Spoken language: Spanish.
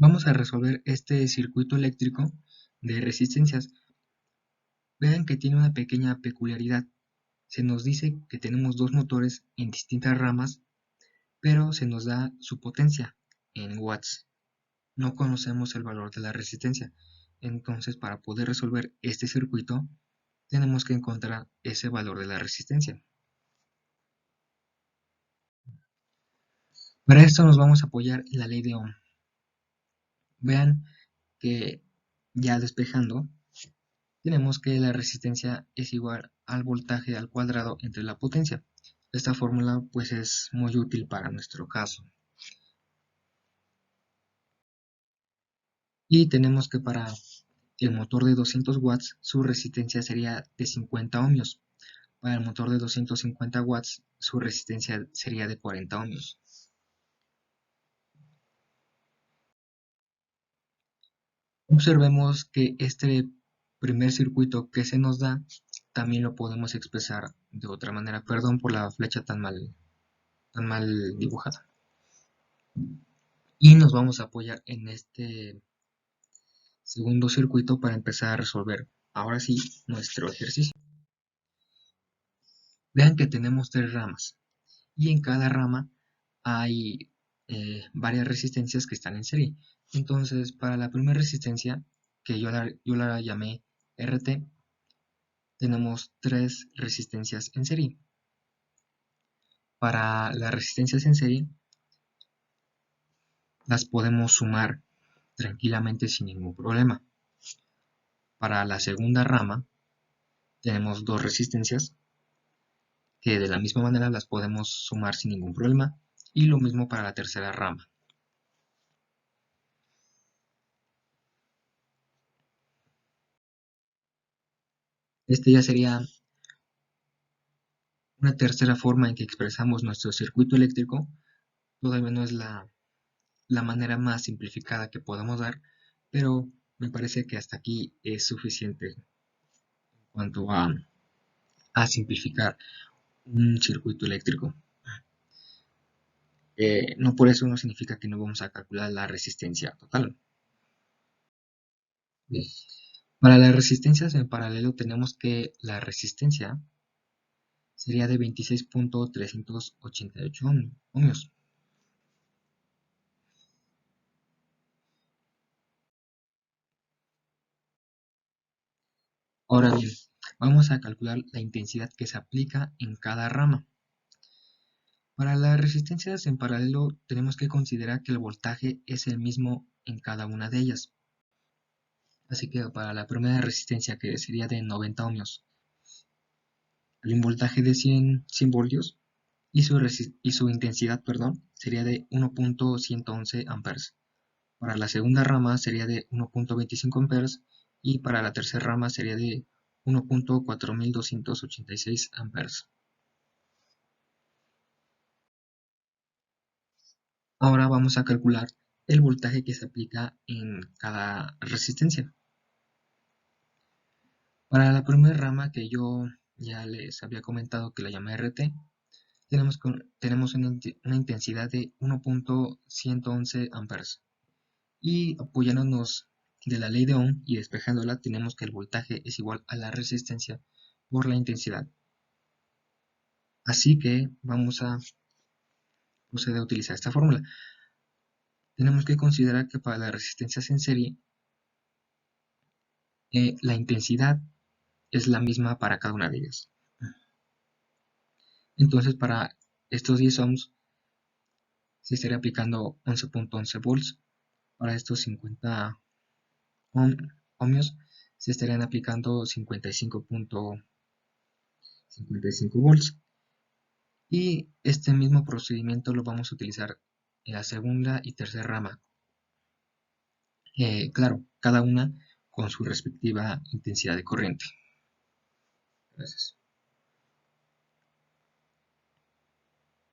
Vamos a resolver este circuito eléctrico de resistencias. Vean que tiene una pequeña peculiaridad. Se nos dice que tenemos dos motores en distintas ramas, pero se nos da su potencia en watts. No conocemos el valor de la resistencia. Entonces, para poder resolver este circuito, tenemos que encontrar ese valor de la resistencia. Para esto nos vamos a apoyar en la ley de Ohm. Vean que ya despejando, tenemos que la resistencia es igual al voltaje al cuadrado entre la potencia. Esta fórmula pues es muy útil para nuestro caso. Y tenemos que para el motor de 200 watts su resistencia sería de 50 ohmios. Para el motor de 250 watts su resistencia sería de 40 ohmios. Observemos que este primer circuito que se nos da también lo podemos expresar de otra manera. Perdón por la flecha tan mal dibujada. Y nos vamos a apoyar en este segundo circuito para empezar a resolver ahora sí nuestro ejercicio. Vean que tenemos tres ramas y en cada rama hay varias resistencias que están en serie. Entonces, para la primera resistencia, que yo la llamé RT, tenemos tres resistencias en serie. Para las resistencias en serie, las podemos sumar tranquilamente sin ningún problema. Para la segunda rama, tenemos dos resistencias que de la misma manera las podemos sumar sin ningún problema, y lo mismo para la tercera rama. Este ya sería una tercera forma en que expresamos nuestro circuito eléctrico. Todavía no es la manera más simplificada que podamos dar, pero me parece que hasta aquí es suficiente en cuanto a simplificar un circuito eléctrico. No por eso no significa que no vamos a calcular la resistencia total. Bien. Para las resistencias en paralelo tenemos que la resistencia sería de 26.388 ohmios. Ahora bien, vamos a calcular la intensidad que se aplica en cada rama. Para las resistencias en paralelo tenemos que considerar que el voltaje es el mismo en cada una de ellas. Así que para la primera resistencia, que sería de 90 ohmios, hay un voltaje de 100 voltios y su intensidad, sería de 1.111 amperes. Para la segunda rama sería de 1.25 amperes y para la tercera rama sería de 1.4286 amperes. Ahora vamos a calcular el voltaje que se aplica en cada resistencia. Para la primera rama, que yo ya les había comentado que la llamé RT, tenemos una intensidad de 1.111 amperes. Y apoyándonos de la ley de Ohm y despejándola, tenemos que el voltaje es igual a la resistencia por la intensidad. Así que vamos a proceder a utilizar esta fórmula. Tenemos que considerar que para las resistencias en serie, la intensidad es la misma para cada una de ellas. Entonces, para estos 10 ohms se estaría aplicando 11.11 volts. Para estos 50 ohmios se estarían aplicando 55.55 volts. Y este mismo procedimiento lo vamos a utilizar en la segunda y tercera rama. Claro, cada una con su respectiva intensidad de corriente. Gracias.